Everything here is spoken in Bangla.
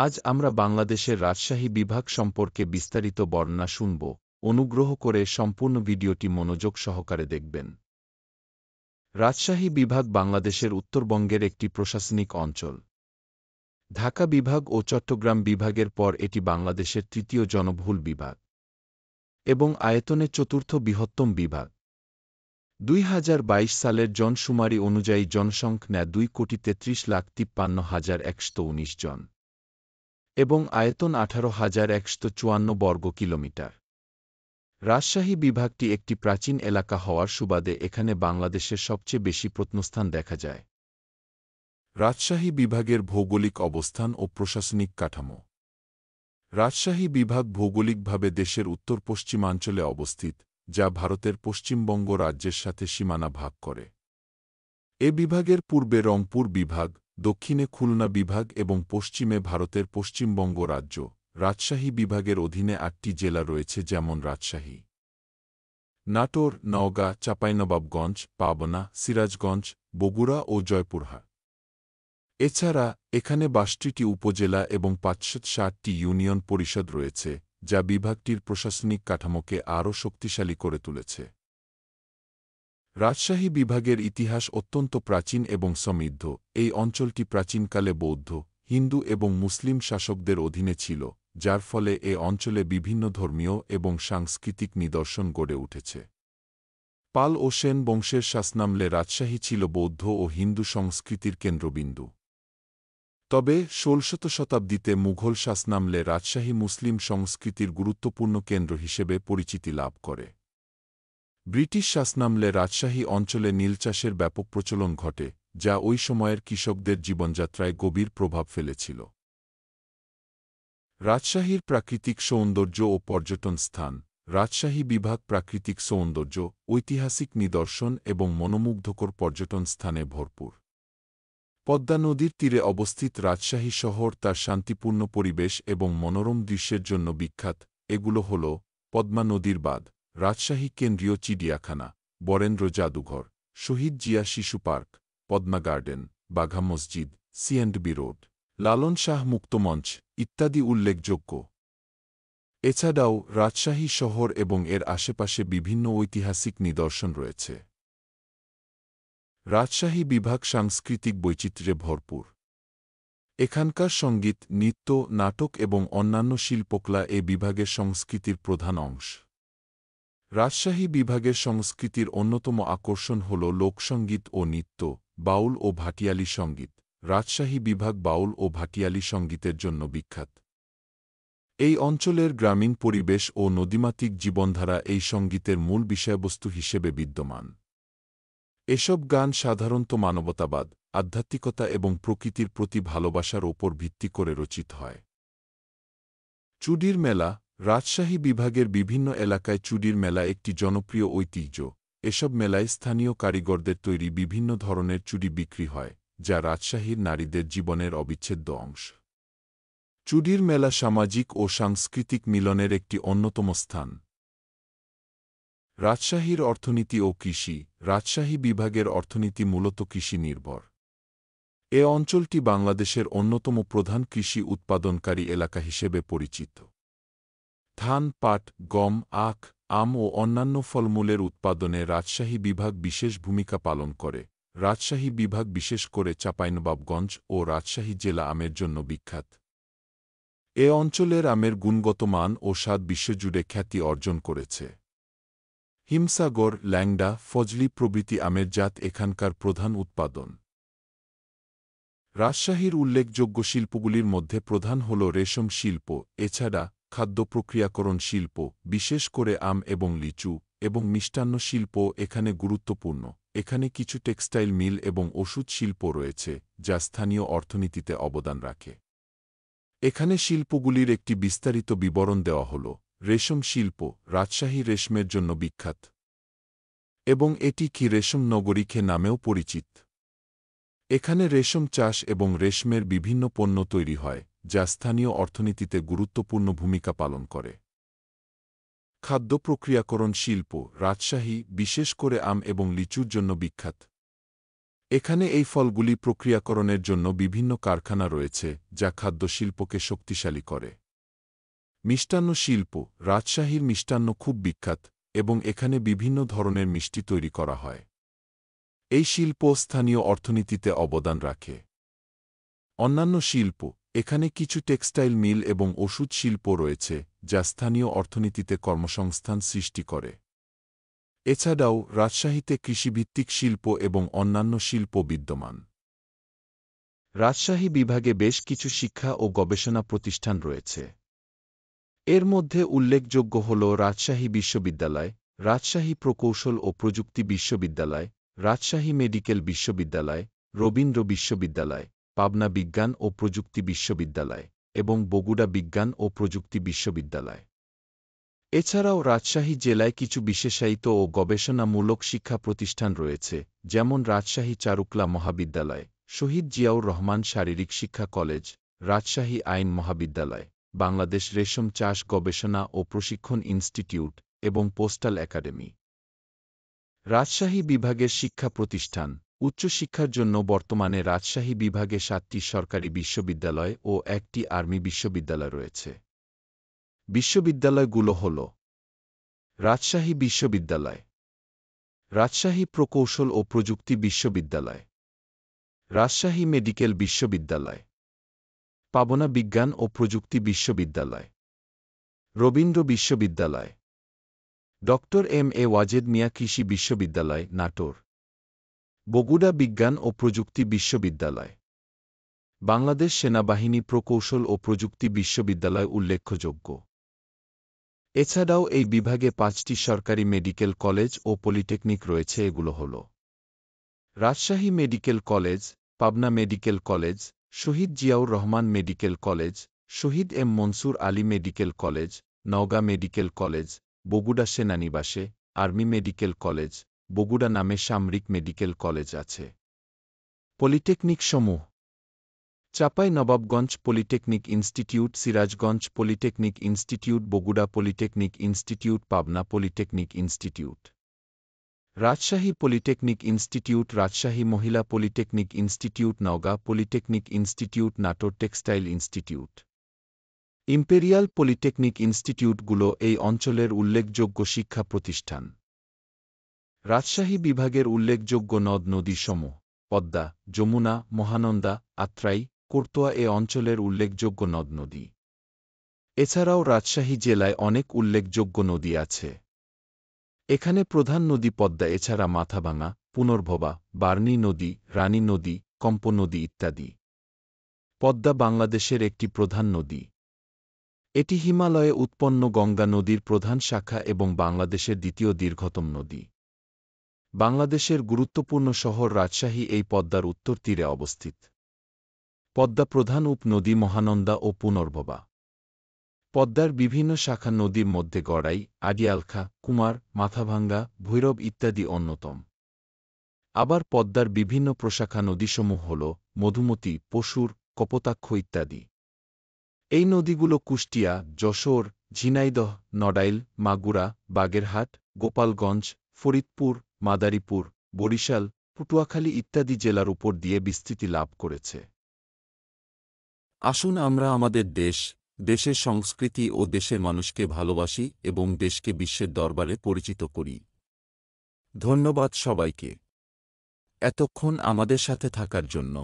আজ আমরা বাংলাদেশের রাজশাহী বিভাগ সম্পর্কে বিস্তারিত বর্ণনা শুনব। অনুগ্রহ করে সম্পূর্ণ ভিডিওটি মনোযোগ সহকারে দেখবেন। রাজশাহী বিভাগ বাংলাদেশের উত্তরবঙ্গের একটি প্রশাসনিক অঞ্চল। ঢাকা বিভাগ ও চট্টগ্রাম বিভাগের পর এটি বাংলাদেশের তৃতীয় জনবহুল বিভাগ এবং আয়তনে চতুর্থ বৃহত্তম বিভাগ। 2022 সালের জনশুমারি অনুযায়ী জনসংখ্যা 2,33,53,119 জন এবং আয়তন 18,154 বর্গ কিলোমিটার। রাজশাহী বিভাগটি একটি প্রাচীন এলাকা হওয়ার সুবাদে এখানে বাংলাদেশের সবচেয়ে বেশি প্রত্নস্থান দেখা যায়। রাজশাহী বিভাগের ভৌগোলিক অবস্থান ও প্রশাসনিক কাঠামো। রাজশাহী বিভাগ ভৌগোলিকভাবে দেশের উত্তর পশ্চিমাঞ্চলে অবস্থিত, যা ভারতের পশ্চিমবঙ্গ রাজ্যের সাথে সীমানা ভাগ করে। এ বিভাগের পূর্বে রংপুর বিভাগ, দক্ষিণে খুলনা বিভাগ এবং পশ্চিমে ভারতের পশ্চিমবঙ্গ রাজ্য। রাজশাহী বিভাগের অধীনে 8টি জেলা রয়েছে, যেমন রাজশাহী, নাটোর, নওগাঁ, চাঁপাইনবাবগঞ্জ, পাবনা, সিরাজগঞ্জ, বগুড়া ও জয়পুরহাট। এছাড়া এখানে 22টি উপজেলা এবং 560টি ইউনিয়ন পরিষদ রয়েছে, যা বিভাগটির প্রশাসনিক কাঠামোকে আরও শক্তিশালী করে তুলেছে। রাজশাহী বিভাগের ইতিহাস অত্যন্ত প্রাচীন এবং সমৃদ্ধ। এই অঞ্চলটি প্রাচীনকালে বৌদ্ধ, হিন্দু এবং মুসলিম শাসকদের অধীনে ছিল, যার ফলে এ অঞ্চলে বিভিন্ন ধর্মীয় এবং সাংস্কৃতিক নিদর্শন গড়ে উঠেছে। পাল ও সেন বংশের শাসনামলে রাজশাহী ছিল বৌদ্ধ ও হিন্দু সংস্কৃতির কেন্দ্রবিন্দু। তবে 16শ শতাব্দীতে মুঘল শাসনামলে রাজশাহী মুসলিম সংস্কৃতির গুরুত্বপূর্ণ কেন্দ্র হিসেবে পরিচিতি লাভ করে। ব্রিটিশ শাসনামলে রাজশাহী অঞ্চলে নীল চাষের ব্যাপক প্রচলন ঘটে, যা ওই সময়ের কৃষকদের জীবনযাত্রায় গভীর প্রভাব ফেলেছিল। রাজশাহীর প্রাকৃতিক সৌন্দর্য ও পর্যটন স্থান। রাজশাহী বিভাগ প্রাকৃতিক সৌন্দর্য, ঐতিহাসিক নিদর্শন এবং মনোমুগ্ধকর পর্যটন স্থানে ভরপুর। পদ্মা নদীর তীরে অবস্থিত রাজশাহী শহর তার শান্তিপূর্ণ পরিবেশ এবং মনোরম দৃশ্যের জন্য বিখ্যাত। এগুলো হল পদ্মা নদীর বাঁধ, রাজশাহী কেন্দ্রীয় চিড়িয়াখানা, বরেন্দ্র জাদুঘর, শহীদ জিয়া শিশু পার্ক, পদ্মা গার্ডেন, বাঘা মসজিদ, সি&বি রোড, লালন শাহ মুক্তমঞ্চ ইত্যাদি উল্লেখযোগ্য। এছাড়াও রাজশাহী শহর এবং এর আশেপাশে বিভিন্ন ঐতিহাসিক নিদর্শন রয়েছে। রাজশাহী বিভাগ সাংস্কৃতিক বৈচিত্র্যে ভরপুর। এখানকার সঙ্গীত, নৃত্য, নাটক এবং অন্যান্য শিল্পকলা এ বিভাগের সংস্কৃতির প্রধান অংশ। রাজশাহী বিভাগের সংস্কৃতির অন্যতম আকর্ষণ হল লোকসঙ্গীত ও নৃত্য, বাউল ও ভাটিয়ালি সঙ্গীত। রাজশাহী বিভাগ বাউল ও ভাটিয়ালি সঙ্গীতের জন্য বিখ্যাত। এই অঞ্চলের গ্রামীণ পরিবেশ ও নদীমাতৃক জীবনধারা এই সঙ্গীতের মূল বিষয়বস্তু হিসেবে বিদ্যমান। এসব গান সাধারণত মানবতাবাদ, আধ্যাত্মিকতা এবং প্রকৃতির প্রতি ভালোবাসার ওপর ভিত্তি করে রচিত হয়। চুডির মেলা। রাজশাহী বিভাগের বিভিন্ন এলাকায় চুডির মেলা একটি জনপ্রিয় ঐতিহ্য। এসব মেলায় স্থানীয় কারিগরদের তৈরি বিভিন্ন ধরনের চুড়ি বিক্রি হয়, যা রাজশাহীর নারীদের জীবনের অবিচ্ছেদ্য অংশ। চুডির মেলা সামাজিক ও সাংস্কৃতিক মিলনের একটি অন্যতম স্থান। রাজশাহীর অর্থনীতি ও কৃষি। রাজশাহী বিভাগের অর্থনীতি মূলত কৃষি নির্ভর। এ অঞ্চলটি বাংলাদেশের অন্যতম প্রধান কৃষি উৎপাদনকারী এলাকা হিসেবে পরিচিত। ধান, পাট, গম, আখ, আম ও অন্যান্য ফলমূলের উৎপাদনে রাজশাহী বিভাগ বিশেষ ভূমিকা পালন করে। রাজশাহী বিভাগ বিশেষ করে চাঁপাইনবাবগঞ্জ ও রাজশাহী জেলা আমের জন্য বিখ্যাত। এ অঞ্চলের আমের গুণগত মান ও স্বাদ বিশ্বজুড়ে খ্যাতি অর্জন করেছে। হিমসাগর, ল্যাংড়া, ফজলি প্রভৃতি আমের জাত এখানকার প্রধান উৎপাদন। রাজশাহীর উল্লেখযোগ্য শিল্পগুলির মধ্যে প্রধান হল রেশম শিল্প। এছাড়া খাদ্য প্রক্রিয়াকরণ শিল্প, বিশেষ করে আম এবং লিচু, এবং মিষ্টান্ন শিল্প এখানে গুরুত্বপূর্ণ। এখানে কিছু টেক্সটাইল মিল এবং ওষুধ শিল্প রয়েছে, যা স্থানীয় অর্থনীতিতে অবদান রাখে। এখানে শিল্পগুলির একটি বিস্তারিত বিবরণ দেওয়া হল। রেশম শিল্প। রাজশাহী রেশমের জন্য বিখ্যাত এবং এটি কি রেশম নগরী নামেও পরিচিত। এখানে রেশম চাষ এবং রেশমের বিভিন্ন পণ্য তৈরি হয়, যা স্থানীয় অর্থনীতিতে গুরুত্বপূর্ণ ভূমিকা পালন করে। খাদ্য প্রক্রিয়াকরণ শিল্প। রাজশাহী বিশেষ করে আম এবং লিচুর জন্য বিখ্যাত। এখানে এই ফলগুলি প্রক্রিয়াকরণের জন্য বিভিন্ন কারখানা রয়েছে যা খাদ্যশিল্পকে শক্তিশালী করে। মিষ্টান্ন শিল্প। রাজশাহীর মিষ্টান্ন খুব বিখ্যাত এবং এখানে বিভিন্ন ধরনের মিষ্টি তৈরি করা হয়। এই শিল্প স্থানীয় অর্থনীতিতে অবদান রাখে। অন্যান্য শিল্প। এখানে কিছু টেক্সটাইল মিল এবং ওষুধ শিল্প রয়েছে যা স্থানীয় অর্থনীতিতে কর্মসংস্থান সৃষ্টি করে। এছাড়াও রাজশাহীতে কৃষিভিত্তিক শিল্প এবং অন্যান্য শিল্প বিদ্যমান। রাজশাহী বিভাগে বেশ কিছু শিক্ষা ও গবেষণা প্রতিষ্ঠান রয়েছে। এর মধ্যে উল্লেখযোগ্য হল রাজশাহী বিশ্ববিদ্যালয়, রাজশাহী প্রকৌশল ও প্রযুক্তি বিশ্ববিদ্যালয়, রাজশাহী মেডিকেল বিশ্ববিদ্যালয়, রবীন্দ্র বিশ্ববিদ্যালয়, পাবনা বিজ্ঞান ও প্রযুক্তি বিশ্ববিদ্যালয় এবং বগুড়া বিজ্ঞান ও প্রযুক্তি বিশ্ববিদ্যালয়। এছাড়াও রাজশাহী জেলায় কিছু বিশেষায়িত ও গবেষণামূলক শিক্ষা প্রতিষ্ঠান রয়েছে, যেমন রাজশাহী চারুকলা মহাবিদ্যালয়, শহীদ জিয়াউর রহমান শারীরিক শিক্ষা কলেজ, রাজশাহী আইন মহাবিদ্যালয়, বাংলাদেশ রেশম চাষ গবেষণা ও প্রশিক্ষণ ইনস্টিটিউট এবং পোস্টাল একাডেমি। রাজশাহী বিভাগের শিক্ষা প্রতিষ্ঠান। উচ্চশিক্ষার জন্য বর্তমানে রাজশাহী বিভাগে ৭টি সরকারি বিশ্ববিদ্যালয় ও ১টি আর্মি বিশ্ববিদ্যালয় রয়েছে। বিশ্ববিদ্যালয়গুলো হল: রাজশাহী বিশ্ববিদ্যালয়, রাজশাহী প্রকৌশল ও প্রযুক্তি বিশ্ববিদ্যালয়, রাজশাহী মেডিকেল বিশ্ববিদ্যালয়, পাবনা বিজ্ঞান ও প্রযুক্তি বিশ্ববিদ্যালয়, রবীন্দ্র বিশ্ববিদ্যালয়, ড.এম.এ ওয়াজেদ মিয়া কৃষি বিশ্ববিদ্যালয়, নাটোর, বগুড়া বিজ্ঞান ও প্রযুক্তি বিশ্ববিদ্যালয়, বাংলাদেশ সেনাবাহিনী প্রকৌশল ও প্রযুক্তি বিশ্ববিদ্যালয় উল্লেখযোগ্য। এছাড়াও এই বিভাগে ৫টি সরকারি মেডিকেল কলেজ ও পলিটেকনিক রয়েছে। এগুলো হল: Rajshahi medical college, Pabna medical college, Shaheed Ziaur Rahman medical college, Shaheed M Mansur Ali medical college, Naogaon medical college, Bogura সেনানিবাসে আর্মি মেডিকেল কলেজ, বগুড়া নামে সামরিক মেডিকেল কলেজ আছে। পলিটেকনিক সমূহ: Chapai Nawabganj polytechnic institute, Sirajganj polytechnic institute, Bogura polytechnic institute, Pabna polytechnic institute, Rajshahi polytechnic institute, Rajshahi Mohila polytechnic institute, Naogaon polytechnic institute, Natore textile institute. Imperial polytechnic ইনস্টিটিউটগুলো এই অঞ্চলের উল্লেখযোগ্য শিক্ষা প্রতিষ্ঠান। রাজশাহী বিভাগের উল্লেখযোগ্য নদ-নদী সমূহ: পদ্মা, যমুনা, মহানন্দা, আত্রাই, কোর্তোয়া এ অঞ্চলের উল্লেখযোগ্য নদ-নদী। এছাড়াও রাজশাহী জেলায় অনেক উল্লেখযোগ্য নদী আছে। এখানে প্রধান নদী পদ্মা, এছাড়া মাথাভাঙা, পুনর্ভবা, বার্নি নদী, রানী নদী, কম্প নদী ইত্যাদি। পদ্মা বাংলাদেশের একটি প্রধান নদী। এটি হিমালয়ে উৎপন্ন গঙ্গা নদীর প্রধান শাখা এবং বাংলাদেশের দ্বিতীয় দীর্ঘতম নদী। বাংলাদেশের গুরুত্বপূর্ণ শহর রাজশাহী এই পদ্মার উত্তর তীরে অবস্থিত। পদ্মা প্রধান উপনদী মহানন্দা ও পুনর্ভবা। পদ্মার বিভিন্ন শাখা নদীর মধ্যে গড়াই, আড়িয়ালখা, কুমার, মাথাভাঙ্গা, ভৈরব ইত্যাদি অন্যতম। আবার পদ্মার বিভিন্ন প্রশাখা নদীসমূহ হল মধুমতি, পশুর, কপোতাক্ষ ইত্যাদি। এই নদীগুলো কুষ্টিয়া, যশোর, ঝিনাইদহ, নড়াইল, মাগুরা, বাগেরহাট, গোপালগঞ্জ, ফরিদপুর, মাদারীপুর, বরিশাল, পটুয়াখালী ইত্যাদি জেলার উপর দিয়ে বিস্তৃতি লাভ করেছে। আসুন আমরা আমাদের দেশ, দেশের সংস্কৃতি ও দেশের মানুষকে ভালোবাসি এবং দেশকে বিশ্বের দরবারে পরিচিত করি। ধন্যবাদ সবাইকে এতক্ষণ আমাদের সাথে থাকার জন্য।